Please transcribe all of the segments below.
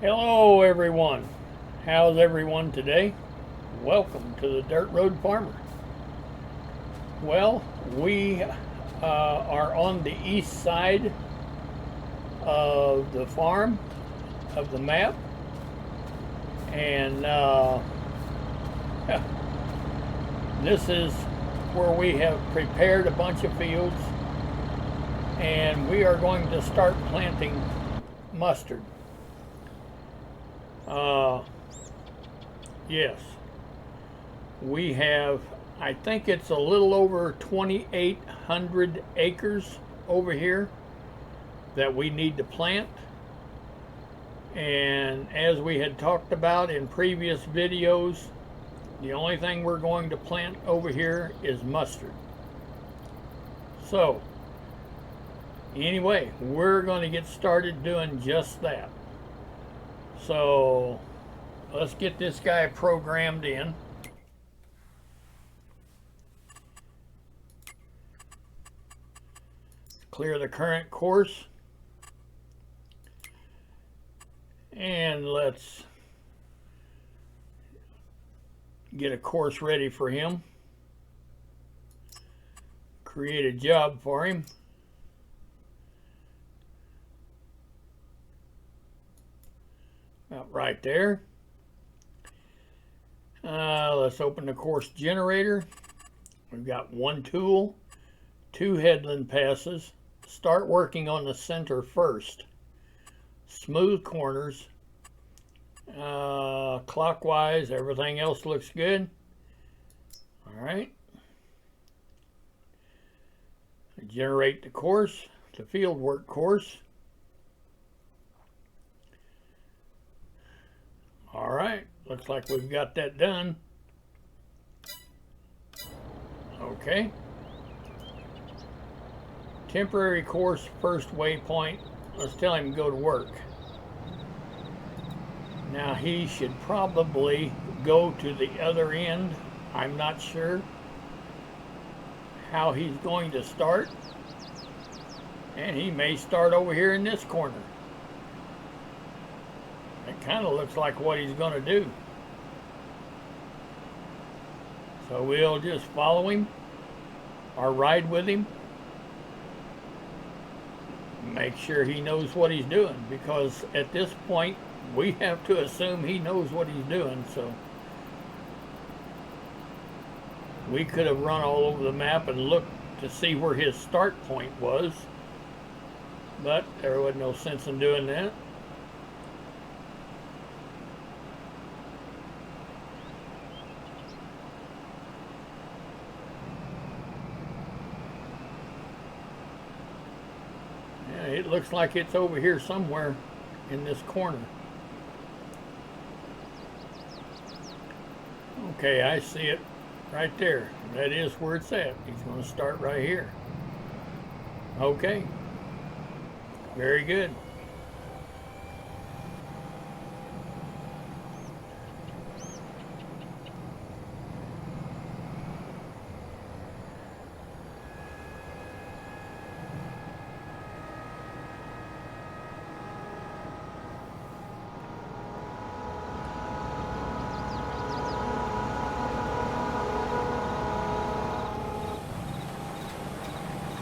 Hello everyone. How's everyone today? Welcome to the Dirt Road Farmer. Well, we are on the east side of the farm, of the map, and this is where we have prepared a bunch of fields, and we are going to start planting mustard. Yes, we have, I think it's a little over 2,800 acres over here that we need to plant. And as we had talked about in previous videos, the only thing we're going to plant over here is mustard. So, anyway, we're going to get started doing just that. So, let's get this guy programmed in. Clear the current course. And let's get a course ready for him. Create a job for him. About right there. Let's open the course generator. We've got one tool, 2 headland passes. Start working on the center first. Smooth corners. Clockwise, everything else looks good. All right. Generate the course, the field work course. All right, looks like we've got that done. Okay. Temporary course, first waypoint. Let's tell him to go to work. Now he should probably go to the other end. I'm not sure how he's going to start. And he may start over here in this corner. It kind of looks like what he's going to do. So we'll just follow him or ride with him. Make sure he knows what he's doing, because at this point we have to assume he knows what he's doing. So we could have run all over the map and looked to see where his start point was, but there was no sense in doing that. Yeah, it looks like it's over here somewhere in this corner. Okay, I see it right there. That is where it's at. He's going to start right here. Okay. Very good.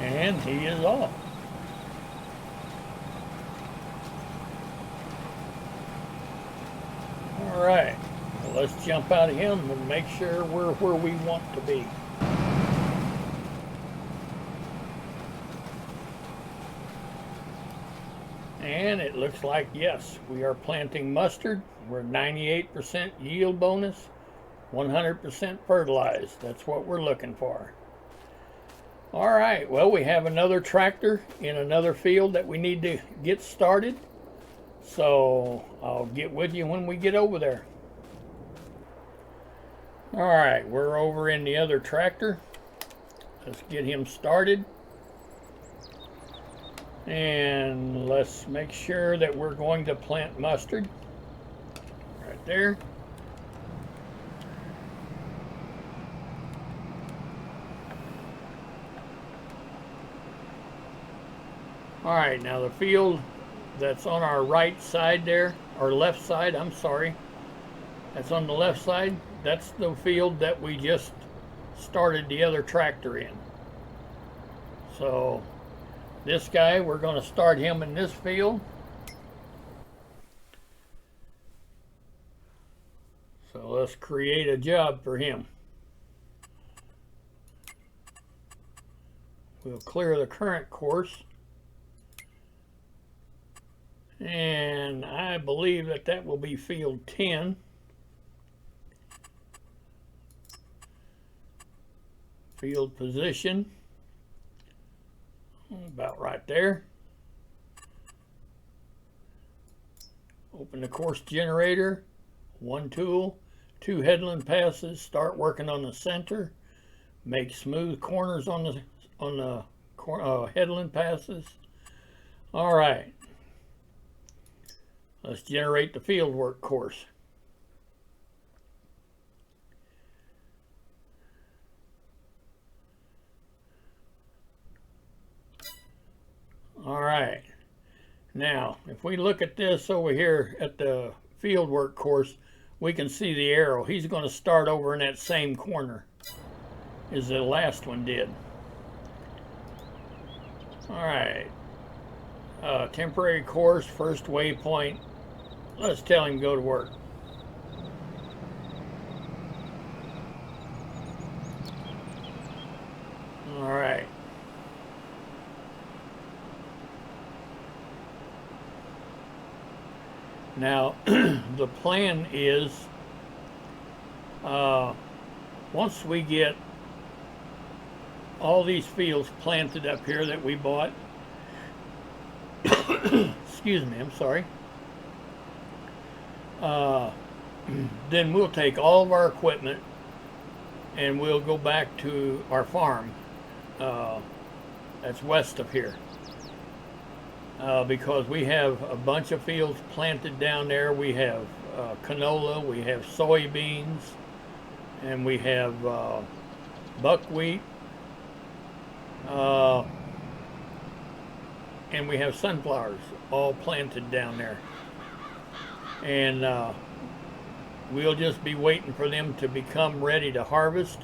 And he is off. All right, well, let's jump out of him and make sure we're where we want to be. And it looks like, yes, we are planting mustard. We're 98% yield bonus, 100% fertilized. That's what we're looking for. All right, well, we have another tractor in another field that we need to get started. So I'll get with you when we get over there. All right, we're over in the other tractor. Let's get him started. And let's make sure that we're going to plant mustard. Right there. All right, now the field that's on our right side there, or left side, I'm sorry. That's on the left side. That's the field that we just started the other tractor in. So this guy, we're going to start him in this field. So let's create a job for him. We'll clear the current course. And I believe that that will be field 10. Field position. About right there. Open the course generator. One tool. 2 headland passes. Start working on the center. Make smooth corners on the headland passes. All right. Let's generate the field work course. All right. Now, if we look at this over here at the field work course, we can see the arrow. He's going to start over in that same corner as the last one did. All right. Temporary course, first waypoint. Let's tell him go to work. All right. Now, the plan is, once we get all these fields planted up here that we bought, excuse me, I'm sorry, then we'll take all of our equipment and we'll go back to our farm that's west of here. Because we have a bunch of fields planted down there. We have canola, we have soybeans, and we have buckwheat, and we have sunflowers all planted down there. And we'll just be waiting for them to become ready to harvest.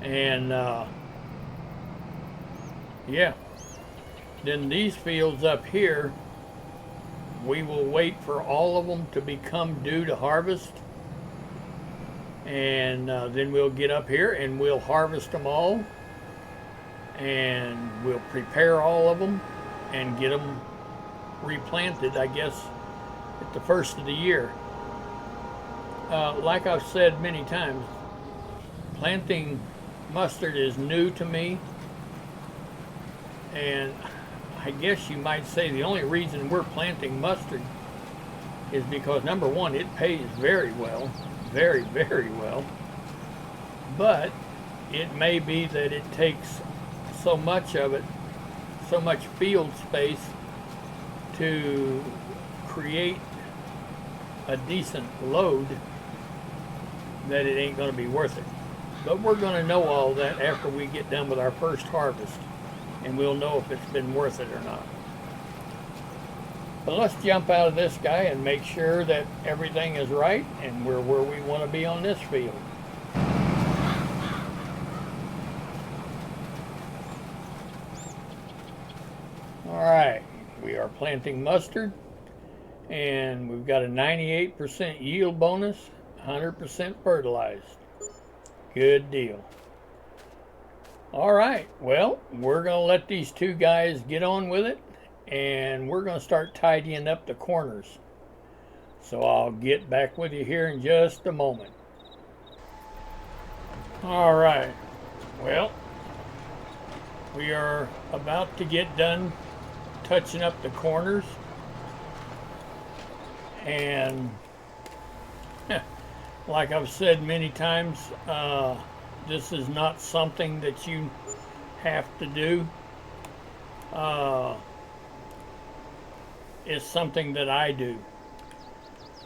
And yeah. Then these fields up here, we will wait for all of them to become due to harvest. And then we'll get up here and we'll harvest them all. And we'll prepare all of them and get them replanted, I guess, at the first of the year. Like I've said many times, planting mustard is new to me. And I guess you might say the only reason we're planting mustard is because, number one, it pays very well, very, very well. But it may be that it takes so much of it, so much field space to create a decent load that it ain't going to be worth it. But we're going to know all that after we get done with our first harvest. And we'll know if it's been worth it or not. But let's jump out of this guy and make sure that everything is right and we're where we want to be on this field. All right, we are planting mustard and we've got a 98% yield bonus, 100% fertilized. Good deal. All right, well, we're going to let these two guys get on with it, and we're going to start tidying up the corners. So I'll get back with you here in just a moment. All right, well, we are about to get done touching up the corners, and like I've said many times, this is not something that you have to do. It's something that I do.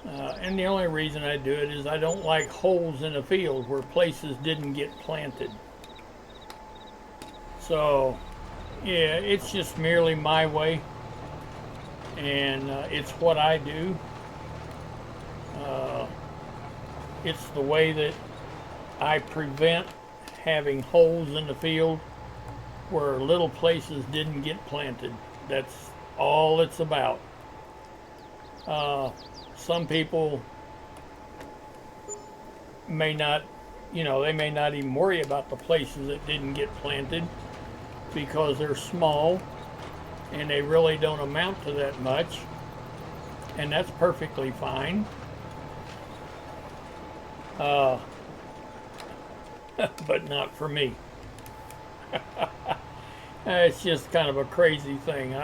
And the only reason I do it is I don't like holes in the field where places didn't get planted. So, yeah, it's just merely my way. and it's what I do. It's the way that I prevent having holes in the field where little places didn't get planted. That's all it's about. Some people may not, they may not even worry about the places that didn't get planted because they're small and they really don't amount to that much, and that's perfectly fine. But not for me. It's just kind of a crazy thing.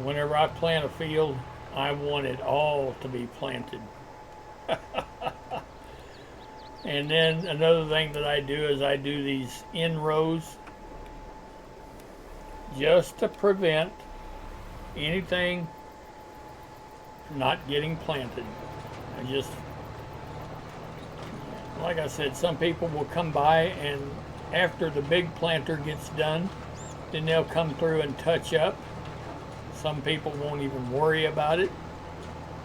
Whenever I plant a field, I want it all to be planted. And then another thing that I do is I do these in rows just to prevent anything not getting planted. Like I said, some people will come by and after the big planter gets done, then they'll come through and touch up. Some people won't even worry about it.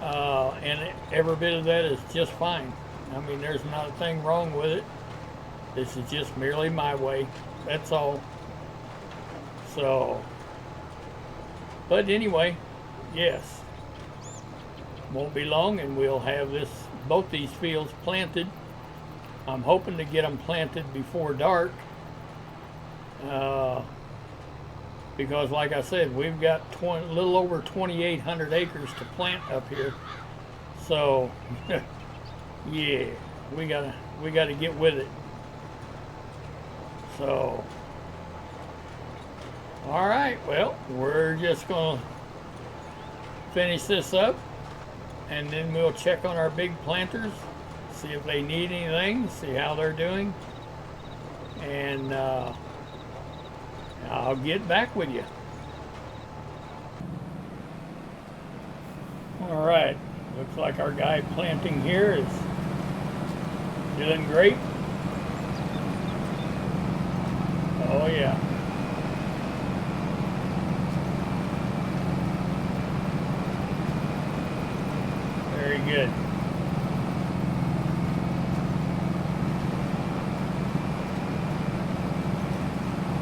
And every bit of that is just fine. I mean, there's not a thing wrong with it. This is just merely my way. That's all. So, but anyway, yes. Won't be long and we'll have both these fields planted. I'm hoping to get them planted before dark. Because like I said, we've got a little over 2,800 acres to plant up here. So, yeah, we gotta get with it. So, all right, well, we're just gonna finish this up and then we'll check on our big planters, see if they need anything, see how they're doing, and I'll get back with you. All right, looks like our guy planting here is doing great. Oh yeah. Very good.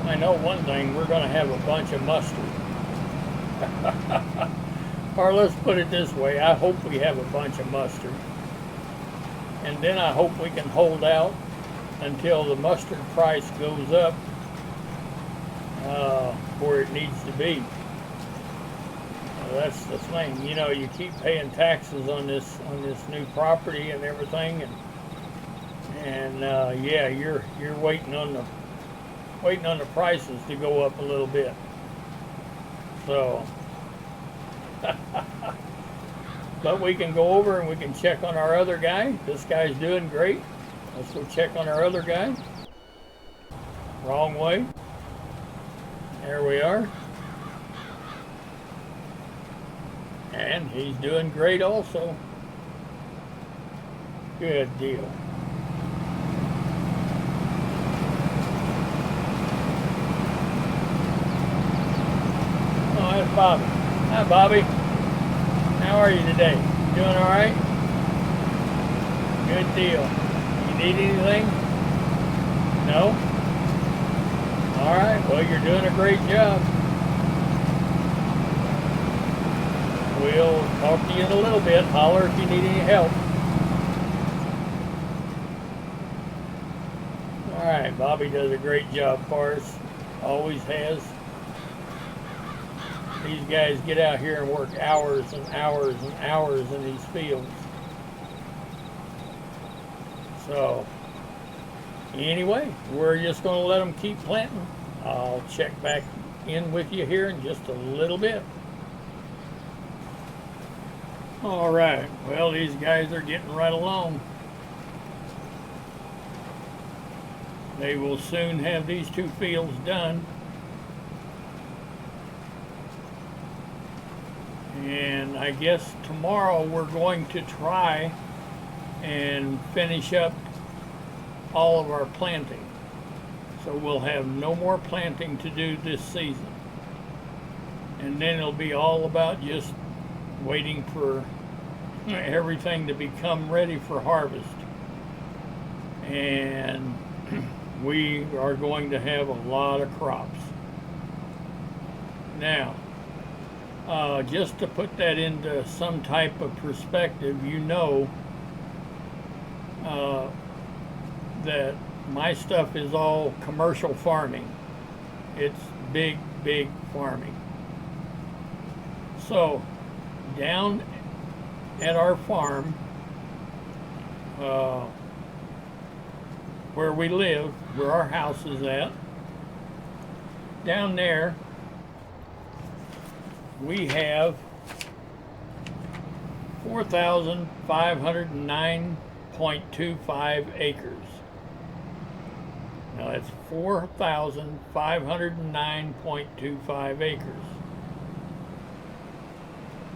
I know one thing, we're going to have a bunch of mustard. Or let's put it this way, I hope we have a bunch of mustard. And then I hope we can hold out until the mustard price goes up where it needs to be. That's the thing, you keep paying taxes on this new property and everything, and yeah, you're waiting on the prices to go up a little bit. So, but we can go over and we can check on our other guy. This guy's doing great. Let's go check on our other guy. Wrong way. There we are. And he's doing great also. Good deal. Oh, that's Bobby. Hi, Bobby. How are you today? Doing all right? Good deal. You need anything? No? All right. Well, you're doing a great job. We'll talk to you in a little bit. Holler if you need any help. All right. Bobby does a great job for us. Always has. These guys get out here and work hours and hours and hours in these fields. So, anyway, we're just going to let them keep planting. I'll check back in with you here in just a little bit. All right, well, these guys are getting right along. They will soon have these two fields done. And I guess tomorrow we're going to try and finish up all of our planting. So we'll have no more planting to do this season. and then it'll be all about just waiting for everything to become ready for harvest. And we are going to have a lot of crops. Now, just to put that into some type of perspective, you know that my stuff is all commercial farming. It's big farming. So, down at our farm, where we live, where our house is at, down there, we have 4,509.25 acres. Now that's 4,509.25 acres.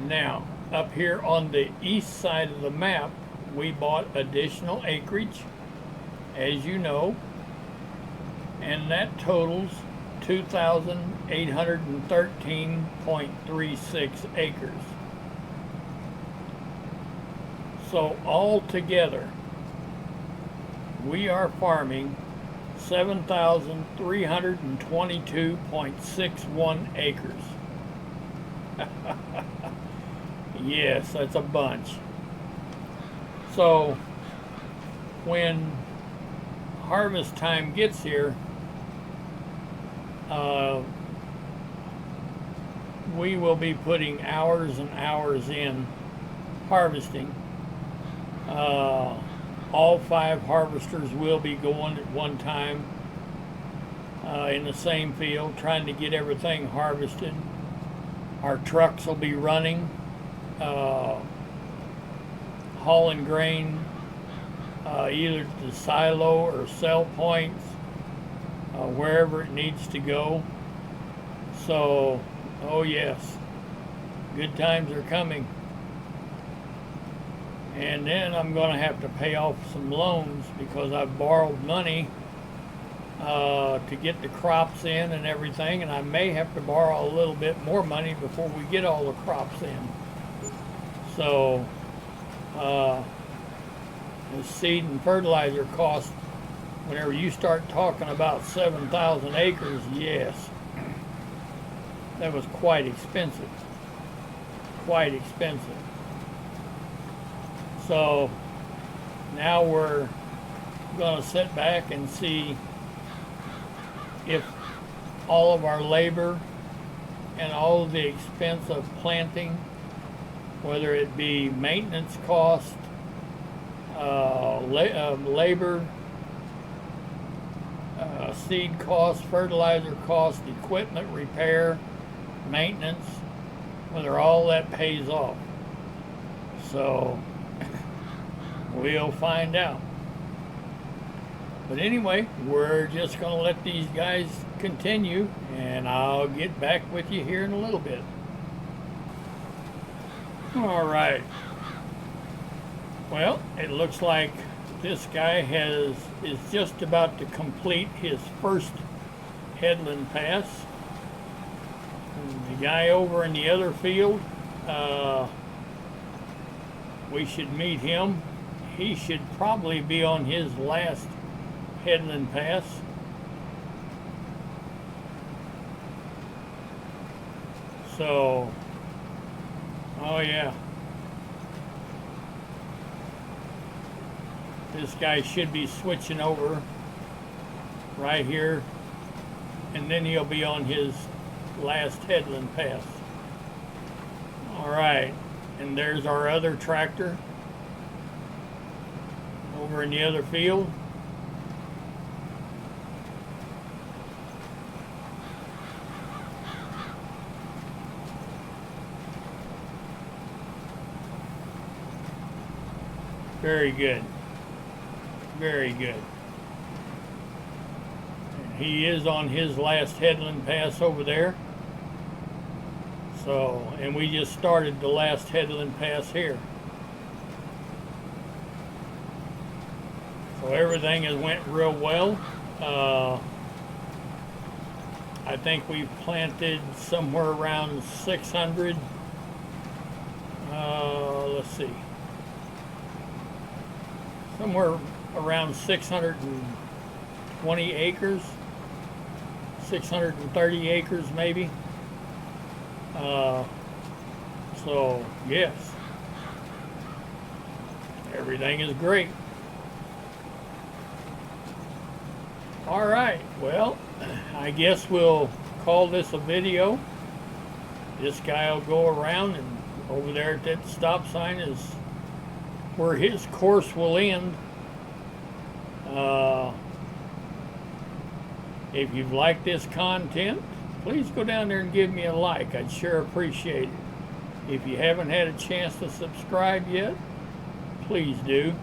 Now, up here on the east side of the map, we bought additional acreage, as you know, and that totals 2,813.36 acres. So altogether, we are farming 7,322.61 acres. Yes, that's a bunch. So when harvest time gets here, we will be putting hours and hours in harvesting. All 5 harvesters will be going at one time in the same field, trying to get everything harvested. Our trucks will be running, hauling grain either to the silo or sell points, wherever it needs to go. So, oh yes, good times are coming. And then I'm going to have to pay off some loans because I've borrowed money to get the crops in and everything, and I may have to borrow a little bit more money before we get all the crops in. So the seed and fertilizer cost, whenever you start talking about 7,000 acres, yes, that was quite expensive. Quite expensive. So now we're going to sit back and see if all of our labor and all of the expense of planting, whether it be maintenance cost, labor, seed cost, fertilizer cost, equipment repair, maintenance, whether all that pays off. So we'll find out. But anyway, we're just going to let these guys continue, and I'll get back with you here in a little bit. All right. Well, it looks like this guy is just about to complete his first headland pass. And the guy over in the other field, we should meet him. He should probably be on his last headland pass. So, oh yeah. This guy should be switching over right here, and then he'll be on his last headland pass. All right, and there's our other tractor over in the other field. Very good. Very good. And he is on his last headland pass over there. So, and we just started the last headland pass here. So everything has went real well. I think we've planted somewhere around 600, let's see, somewhere around 620 acres, 630 acres maybe. So yes, everything is great. All right, well, I guess we'll call this a video. This guy will go around, and over there at that stop sign is where his course will end. If you've liked this content, please go down there and give me a like. I'd sure appreciate it. If you haven't had a chance to subscribe yet, please do.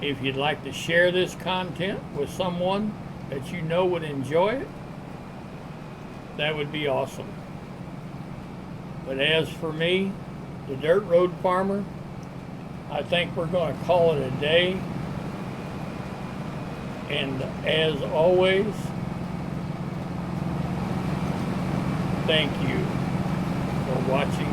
If you'd like to share this content with someone that you know would enjoy it, that would be awesome. But as for me, the Dirt Road Farmer, I think we're going to call it a day. And as always, thank you for watching